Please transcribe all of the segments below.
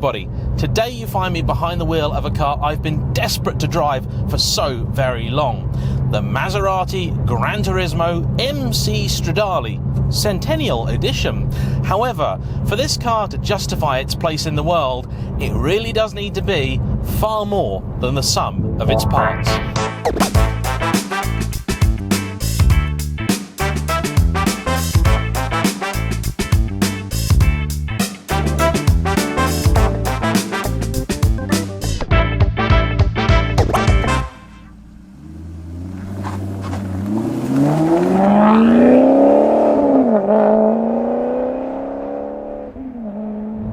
everybody. Today you find me behind the wheel of a car I've been desperate to drive for so very long. The Maserati GranTurismo MC Stradale Centennial Edition. However, for this car to justify its place in the world, it really does need to be far more than the sum of its parts.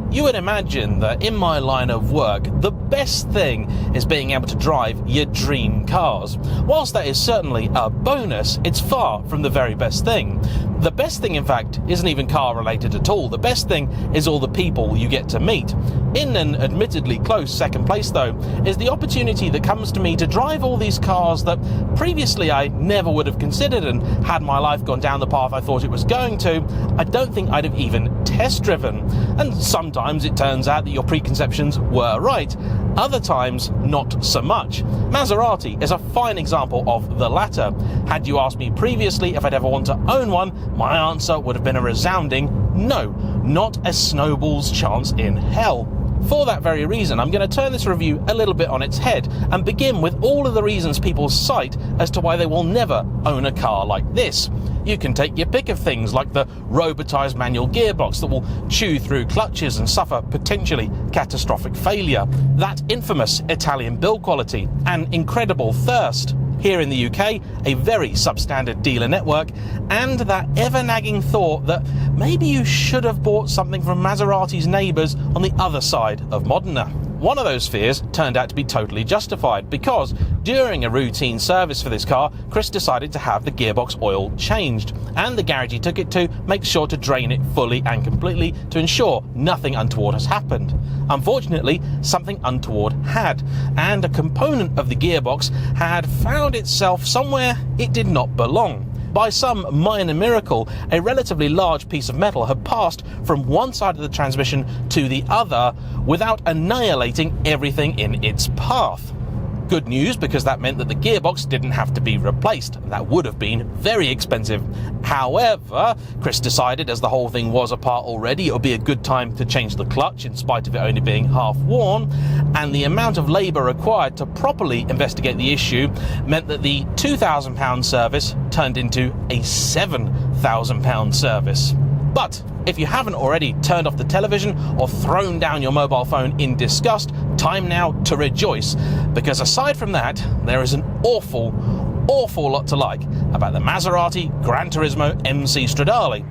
You would imagine that in my line of work, the best thing is being able to drive your dream cars. Whilst that is certainly a bonus, it's far from the very best thing. The best thing, in fact, isn't even car related at all. The best thing is all the people you get to meet. In an admittedly close second place, though, is the opportunity that comes to me to drive all these cars that previously I never would have considered, and had my life gone down the path I thought it was going to, I don't think I'd have even test driven. And sometimes it turns out that your preconceptions were right. Other times, not so much. Maserati is a fine example of the latter. Had you asked me previously if I'd ever want to own one, my answer would have been a resounding no, not a snowball's chance in hell. For that very reason, I'm going to turn this review a little bit on its head and begin with all of the reasons people cite as to why they will never own a car like this. You can take your pick of things like the robotised manual gearbox that will chew through clutches and suffer potentially catastrophic failure, that infamous Italian build quality, and incredible thirst. Here in the UK, a very substandard dealer network, and that ever-nagging thought that maybe you should have bought something from Maserati's neighbours on the other side of Modena. One of those fears turned out to be totally justified, because during a routine service for this car, Chris decided to have the gearbox oil changed, and the garage he took it to makes sure to drain it fully and completely to ensure nothing untoward has happened. Unfortunately, something untoward had, and a component of the gearbox had found itself somewhere it did not belong. By some minor miracle, a relatively large piece of metal had passed from one side of the transmission to the other without annihilating everything in its path. Good news, because that meant that the gearbox didn't have to be replaced. That would have been very expensive. However, Chris decided, as the whole thing was apart already, it would be a good time to change the clutch in spite of it only being half worn, and the amount of labour required to properly investigate the issue meant that the £2,000 service turned into a £7,000 service. But if you haven't already turned off the television or thrown down your mobile phone in disgust, time now to rejoice, because aside from that, there is an awful lot to like about the Maserati GranTurismo MC Stradale.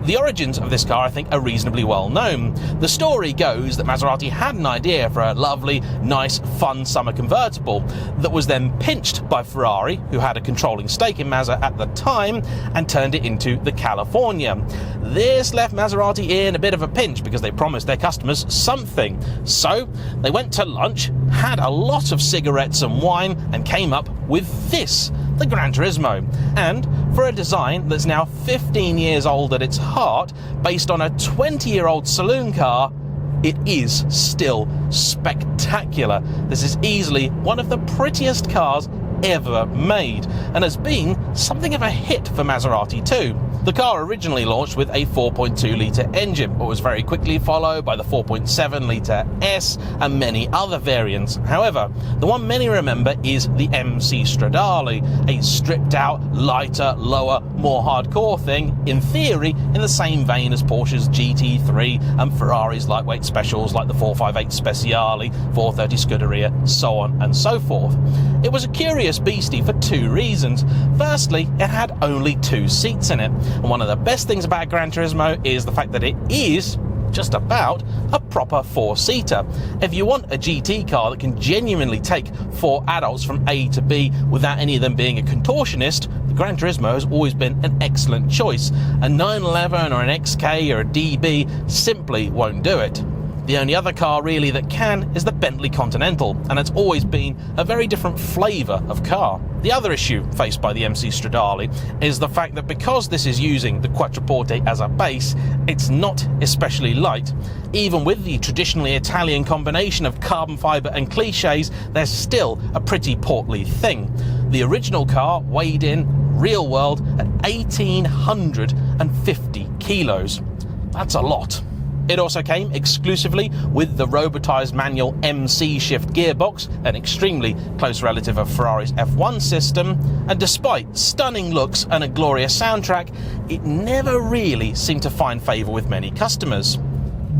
The origins of this car, I think, are reasonably well known. The story goes that Maserati had an idea for a lovely, nice, fun summer convertible that was then pinched by Ferrari, who had a controlling stake in Mazda at the time, and turned it into the California. This left Maserati in a bit of a pinch because they promised their customers something. So they went to lunch, had a lot of cigarettes and wine, and came up with this, the GranTurismo. And for a design that's now 15 years old at its heart, based on a 20-year-old saloon car, it is still spectacular. This is easily one of the prettiest cars ever made, and has been something of a hit for Maserati too. The car originally launched with a 4.2 litre engine, but was very quickly followed by the 4.7 litre S and many other variants. However, the one many remember is the MC Stradale, a stripped out, lighter, lower, more hardcore thing, in theory in the same vein as Porsche's GT3 and Ferrari's lightweight specials like the 458 Speciale, 430 Scuderia, so on and so forth. It was a curious beastie for two reasons. Firstly, it had only 2 seats in it, and one of the best things about GranTurismo is the fact that it is just about a proper 4-seater. If you want a GT car that can genuinely take 4 adults from A to B without any of them being a contortionist, the GranTurismo has always been an excellent choice. A 911 or an XK or a DB simply won't do it. The only other car really that can is the Bentley Continental, and it's always been a very different flavour of car. The other issue faced by the MC Stradale is the fact that because this is using the Quattroporte as a base, it's not especially light. Even with the traditionally Italian combination of carbon fibre and clichés, there's still a pretty portly thing. The original car weighed in, real world, at 1,850 kilos. That's a lot. It also came exclusively with the robotised manual MC shift gearbox, an extremely close relative of Ferrari's F1 system, and despite stunning looks and a glorious soundtrack, it never really seemed to find favour with many customers.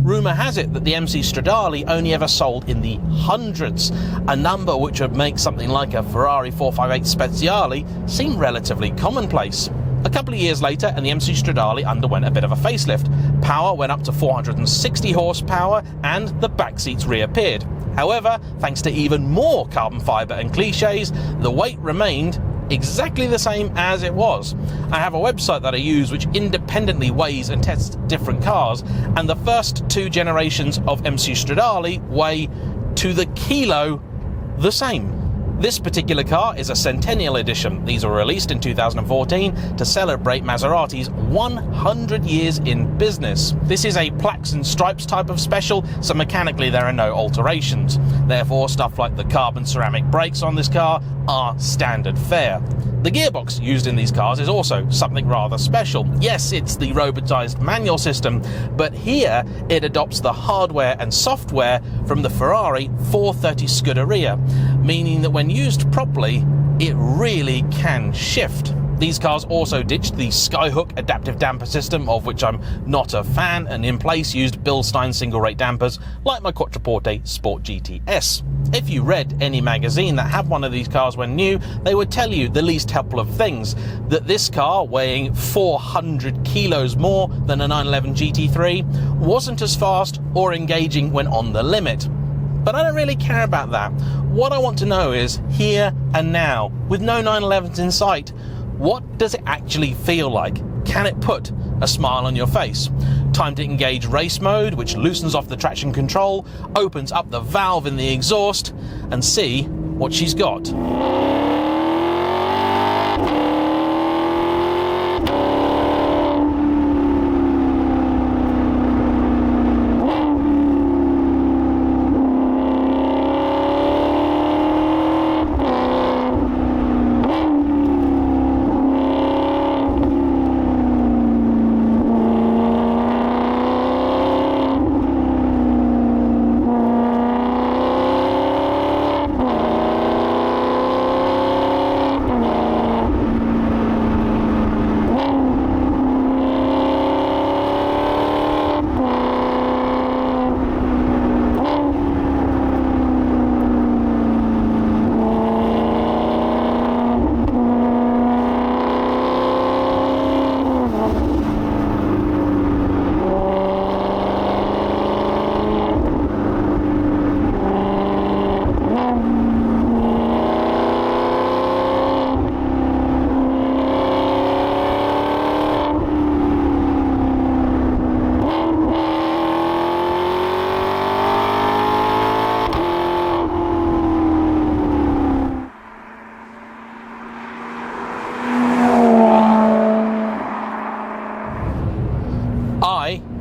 Rumour has it that the MC Stradale only ever sold in the hundreds, a number which would make something like a Ferrari 458 Speziale seem relatively commonplace. A couple of years later, and the MC Stradale underwent a bit of a facelift. Power went up to 460 horsepower, and the back seats reappeared. However, thanks to even more carbon fibre and clichés, the weight remained exactly the same as it was. I have a website that I use which independently weighs and tests different cars, and the first two generations of MC Stradale weigh to the kilo the same. This particular car is a Centennial Edition. These were released in 2014 to celebrate Maserati's 100 years in business. This is a plaques and stripes type of special, so mechanically there are no alterations. Therefore, stuff like the carbon ceramic brakes on this car are standard fare. The gearbox used in these cars is also something rather special. Yes, it's the robotised manual system, but here it adopts the hardware and software from the Ferrari 430 Scuderia, meaning that when used properly, it really can shift. These cars also ditched the Skyhook adaptive damper system, of which I'm not a fan, and in place used Bilstein single-rate dampers like my Quattroporte Sport GTS. If you read any magazine that had one of these cars when new, they would tell you the least helpful of things, that this car, weighing 400 kilos more than a 911 GT3, wasn't as fast or engaging when on the limit. But I don't really care about that. What I want to know is, here and now, with no 911s in sight, what does it actually feel like? Can it put a smile on your face? Time to engage race mode, which loosens off the traction control, opens up the valve in the exhaust, and see what she's got.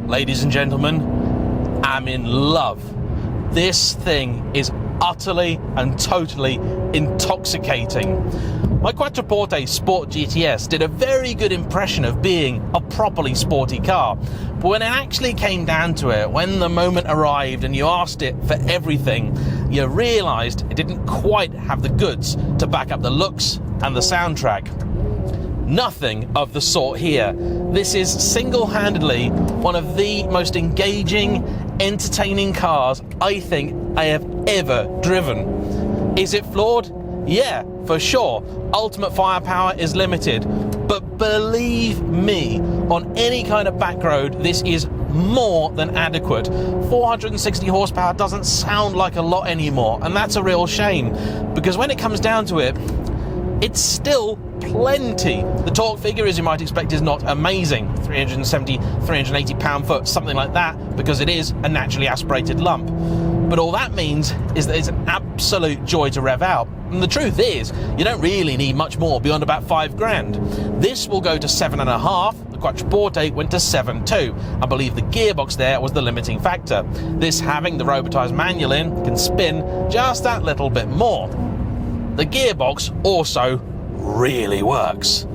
Ladies and gentlemen, I'm in love. This thing is utterly and totally intoxicating. My Quattroporte Sport GTS did a very good impression of being a properly sporty car, but when it actually came down to it, when the moment arrived and you asked it for everything, you realised it didn't quite have the goods to back up the looks and the soundtrack. Nothing of the sort here. This is single-handedly one of the most engaging, entertaining cars I think I have ever driven. Is it flawed? Yeah, for sure. Ultimate firepower is limited, but believe me, on any kind of back road, this is more than adequate. 460 horsepower doesn't sound like a lot anymore, and that's a real shame, because when it comes down to it, it's still plenty. The torque figure, as you might expect, is not amazing. 370, 380 pound-foot, something like that, because it is a naturally aspirated lump. But all that means is that it's an absolute joy to rev out. And the truth is, you don't really need much more beyond about 5 grand. This will go to 7.5. The Quattroporte went to 7.2. I believe the gearbox there was the limiting factor. This, having the robotized manual in, can spin just that little bit more. The gearbox also really works.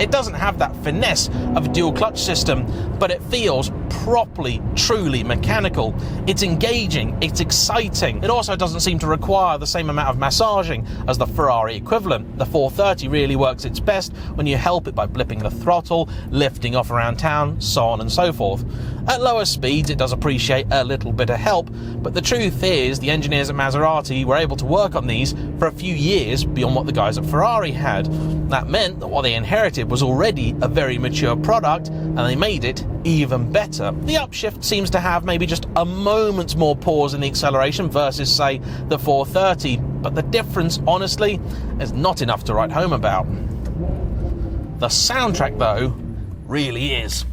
It doesn't have that finesse of a dual clutch system, but it feels properly, truly mechanical. It's engaging, it's exciting. It also doesn't seem to require the same amount of massaging as the Ferrari equivalent. The 430 really works its best when you help it by blipping the throttle, lifting off around town, so on and so forth. At lower speeds, it does appreciate a little bit of help, but the truth is the engineers at Maserati were able to work on these for a few years beyond what the guys at Ferrari had. That meant that what they inherited was already a very mature product, and they made it even better. The upshift seems to have maybe just a moment's more pause in the acceleration versus, say, the 430, but the difference, honestly, is not enough to write home about. The soundtrack, though, really is.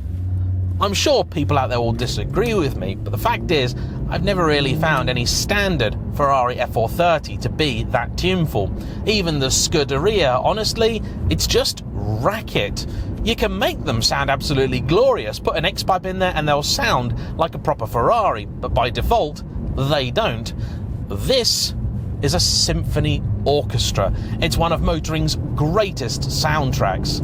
I'm sure people out there will disagree with me, but the fact is, I've never really found any standard Ferrari F430 to be that tuneful. Even the Scuderia, honestly, it's just racket. You can make them sound absolutely glorious. Put an X-pipe in there and they'll sound like a proper Ferrari, but by default, they don't. This is a symphony orchestra. It's one of motoring's greatest soundtracks.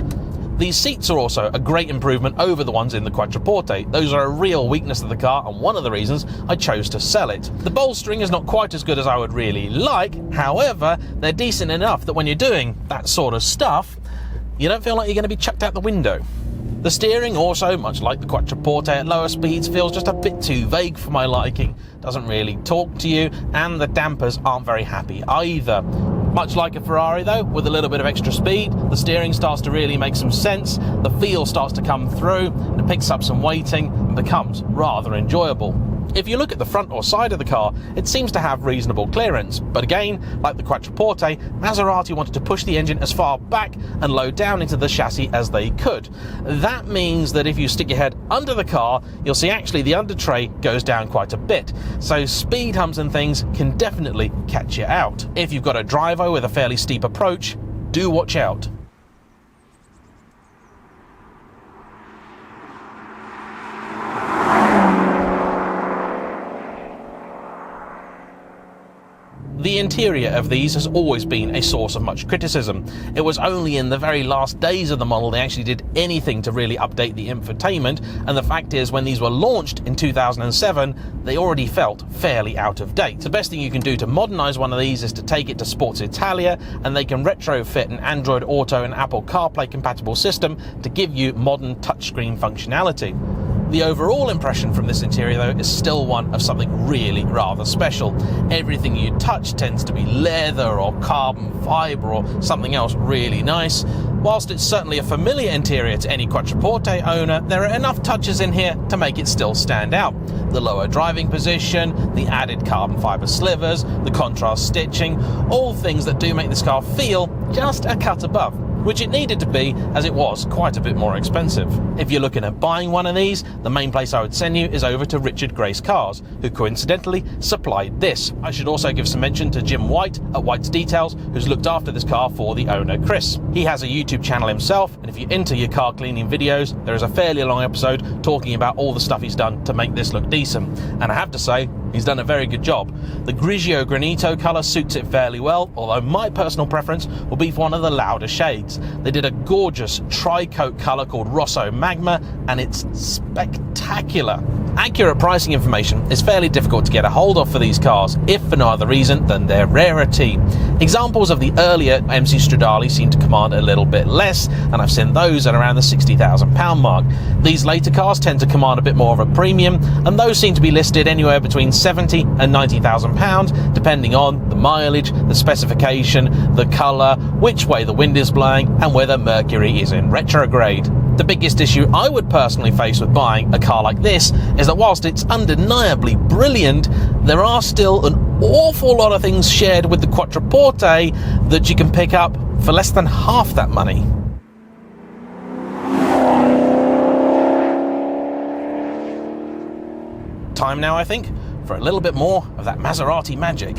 These seats are also a great improvement over the ones in the Quattroporte. Those are a real weakness of the car and one of the reasons I chose to sell it. The bolstering is not quite as good as I would really like, however, they're decent enough that when you're doing that sort of stuff, you don't feel like you're going to be chucked out the window. The steering also, much like the Quattroporte at lower speeds, feels just a bit too vague for my liking. Doesn't really talk to you, and the dampers aren't very happy either. Much like a Ferrari though, with a little bit of extra speed, the steering starts to really make some sense, the feel starts to come through, and it picks up some weighting and becomes rather enjoyable. If you look at the front or side of the car, it seems to have reasonable clearance, but again, like the Quattroporte, Maserati wanted to push the engine as far back and low down into the chassis as they could. That means that if you stick your head under the car, you'll see actually the under tray goes down quite a bit, so speed humps and things can definitely catch you out. If you've got a driver with a fairly steep approach, do watch out. The interior of these has always been a source of much criticism. It was only in the very last days of the model they actually did anything to really update the infotainment, and the fact is when these were launched in 2007, they already felt fairly out of date. The best thing you can do to modernise one of these is to take it to Sports Italia, and they can retrofit an Android Auto and Apple CarPlay compatible system to give you modern touchscreen functionality. The overall impression from this interior though is still one of something really rather special. Everything you touch tends to be leather or carbon fibre or something else really nice. Whilst it's certainly a familiar interior to any Quattroporte owner, there are enough touches in here to make it still stand out. The lower driving position, the added carbon fibre slivers, the contrast stitching, all things that do make this car feel just a cut above, which it needed to be as it was quite a bit more expensive. If you're looking at buying one of these, the main place I would send you is over to Richard Grace Cars, who coincidentally supplied this. I should also give some mention to Jim White at White's Details, who's looked after this car for the owner Chris. He has a YouTube channel himself, and if you're into your car cleaning videos, there is a fairly long episode talking about all the stuff he's done to make this look decent, and I have to say, he's done a very good job. The Grigio Granito colour suits it fairly well, although my personal preference will be for one of the louder shades. They did a gorgeous tri-coat colour called Rosso Magma, and it's spectacular. Accurate pricing information is fairly difficult to get a hold of for these cars, if for no other reason than their rarity. Examples of the earlier MC Stradale seem to command a little bit less, and I've seen those at around the £60,000 mark. These later cars tend to command a bit more of a premium, and those seem to be listed anywhere between £70,000 and £90,000, depending on the mileage, the specification, the colour, which way the wind is blowing, and whether Mercury is in retrograde. The biggest issue I would personally face with buying a car like this is that whilst it's undeniably brilliant, there are still an awful lot of things shared with the Quattroporte that you can pick up for less than half that money. Time now, I think, for a little bit more of that Maserati magic.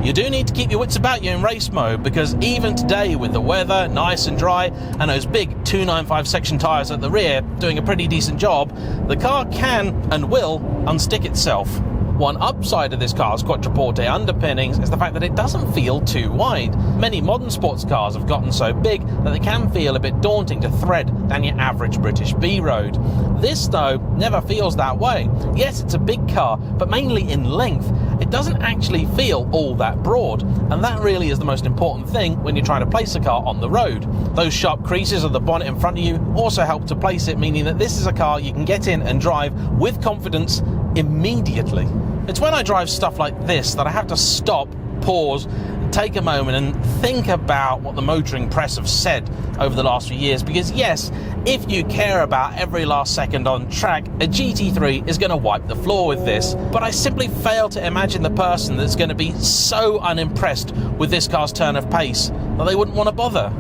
You do need to keep your wits about you in race mode, because even today, with the weather nice and dry and those big 295 section tyres at the rear doing a pretty decent job, the car can and will unstick itself. One upside of this car's Quattroporte underpinnings is the fact that it doesn't feel too wide. Many modern sports cars have gotten so big that they can feel a bit daunting to thread down your average British B road. This, though, never feels that way. Yes, it's a big car, but mainly in length. It doesn't actually feel all that broad, and that really is the most important thing when you're trying to place a car on the road. Those sharp creases of the bonnet in front of you also help to place it, meaning that this is a car you can get in and drive with confidence immediately. It's when I drive stuff like this that I have to stop, pause, take a moment and think about what the motoring press have said over the last few years, because yes, if you care about every last second on track, a GT3 is going to wipe the floor with this, but I simply fail to imagine the person that's going to be so unimpressed with this car's turn of pace that they wouldn't want to bother.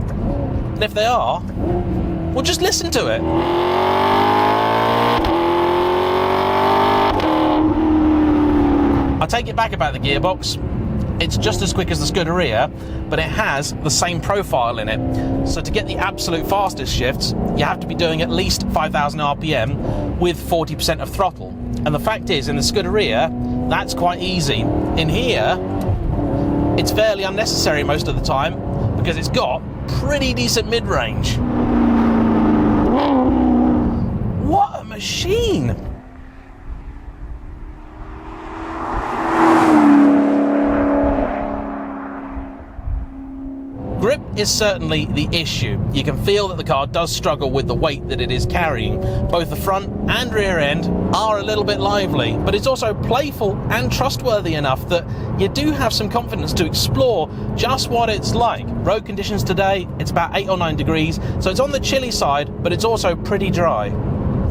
And if they are, well, just listen to it. I take it back about the gearbox. It's just as quick as the Scuderia, but it has the same profile in it. So to get the absolute fastest shifts, you have to be doing at least 5,000 RPM with 40% of throttle. And the fact is, in the Scuderia, that's quite easy. In here, it's fairly unnecessary most of the time because it's got pretty decent mid-range. What a machine! Grip is certainly the issue. You can feel that the car does struggle with the weight that it is carrying. Both the front and rear end are a little bit lively, but it's also playful and trustworthy enough that you do have some confidence to explore just what it's like. Road conditions today, it's about 8 or 9 degrees, so it's on the chilly side, but it's also pretty dry.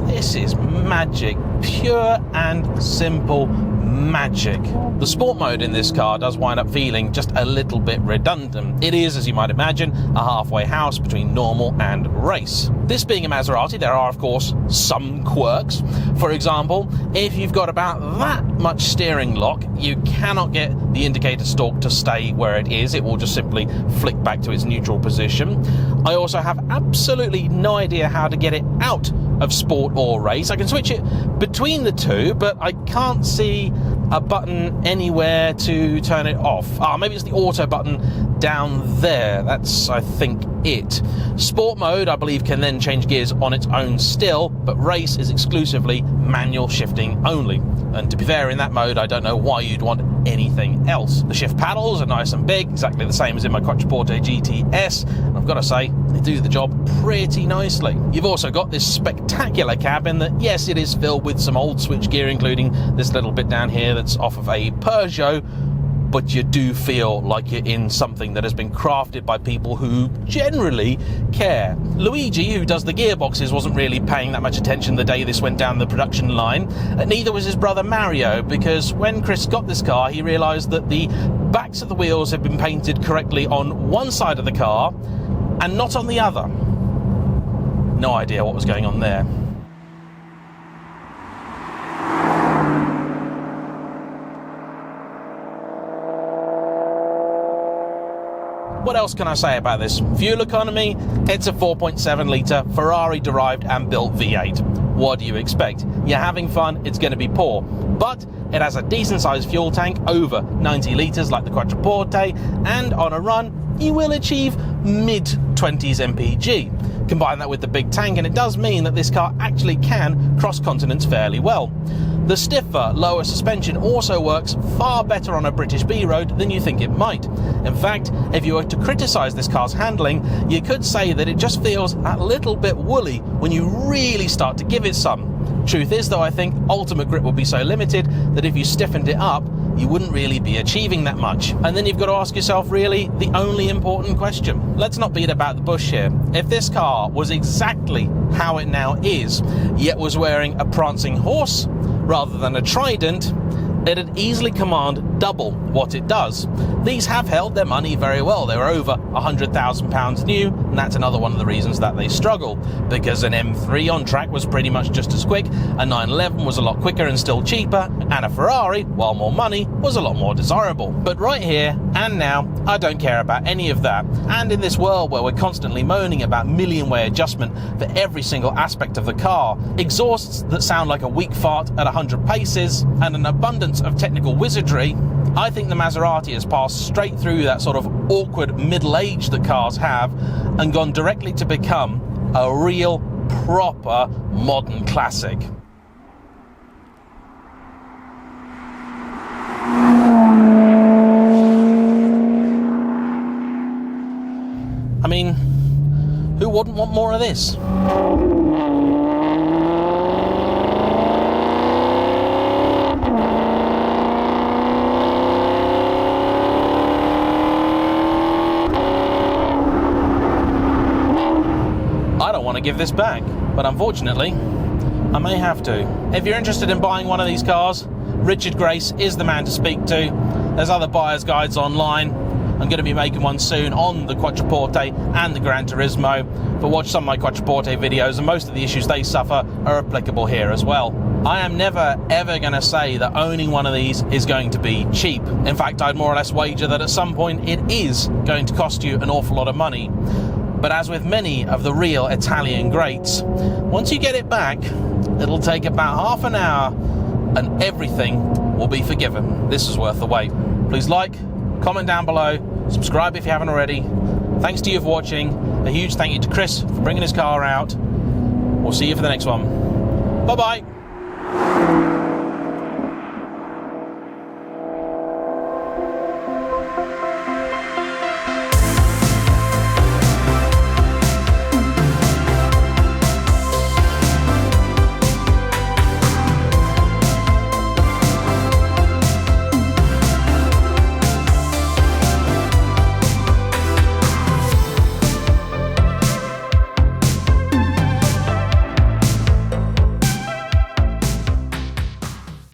This is magic, pure and simple magic. The sport mode in this car does wind up feeling just a little bit redundant. It is, as you might imagine, a halfway house between normal and race. This being a Maserati, there are of course some quirks. For example, if you've got about that much steering lock, you cannot get the indicator stalk to stay where it is. It will just simply flick back to its neutral position. I also have absolutely no idea how to get it out of sport or race. I can switch it between the two, but I can't see a button anywhere to turn it off. Maybe it's the auto button down there. That's, I think, it. Sport mode, I believe, can then change gears on its own still, but race is exclusively manual shifting only. And to be fair, in that mode, I don't know why you'd want anything else. The shift paddles are nice and big, exactly the same as in my Quattroporte GTS, and I've got to say, they do the job pretty nicely. You've also got this spectacular cabin that, yes, it is filled with some old switchgear, including this little bit down here that's off of a Peugeot, but you do feel like you're in something that has been crafted by people who generally care. Luigi, who does the gearboxes, wasn't really paying that much attention the day this went down the production line. Neither was his brother Mario, because when Chris got this car, he realised that the backs of the wheels had been painted correctly on one side of the car and not on the other. No idea what was going on there. What else can I say about this? Fuel economy, it's a 4.7 litre Ferrari derived and built V8. What do you expect? You're having fun, it's going to be poor. But it has a decent sized fuel tank, over 90 litres like the Quattroporte, and on a run you will achieve mid-20s mpg. Combine that with the big tank and it does mean that this car actually can cross continents fairly well. The stiffer, lower suspension also works far better on a British B road than you think it might. In fact, if you were to criticise this car's handling, you could say that it just feels a little bit woolly when you really start to give it some. Truth is though, I think ultimate grip would be so limited that if you stiffened it up, you wouldn't really be achieving that much. And then you've got to ask yourself really the only important question. Let's not beat about the bush here. If this car was exactly how it now is, yet was wearing a prancing horse rather than a trident, it'd easily command double what it does. These have held their money very well. They were over £100,000 new, and that's another one of the reasons that they struggle, because an M3 on track was pretty much just as quick, a 911 was a lot quicker and still cheaper, and a Ferrari, while more money, was a lot more desirable. But right here and now, I don't care about any of that. And in this world where we're constantly moaning about million-way adjustment for every single aspect of the car, exhausts that sound like a weak fart at 100 paces, and an abundance of technical wizardry, I think the Maserati has passed straight through that sort of awkward middle age that cars have and gone directly to become a real, proper, modern classic. I mean, who wouldn't want more of this? I don't want to give this back, but unfortunately, I may have to. If you're interested in buying one of these cars, Richard Grace is the man to speak to. There's other buyer's guides online. I'm going to be making one soon on the Quattroporte and the GranTurismo, but watch some of my Quattroporte videos and most of the issues they suffer are applicable here as well. I am never ever going to say that owning one of these is going to be cheap. In fact, I'd more or less wager that at some point it is going to cost you an awful lot of money. But as with many of the real Italian greats, once you get it back, it'll take about half an hour and everything will be forgiven. This is worth the wait. Please like, comment down below, subscribe if you haven't already. Thanks to you for watching. A huge thank you to Chris for bringing his car out. We'll see you for the next one. Bye-bye.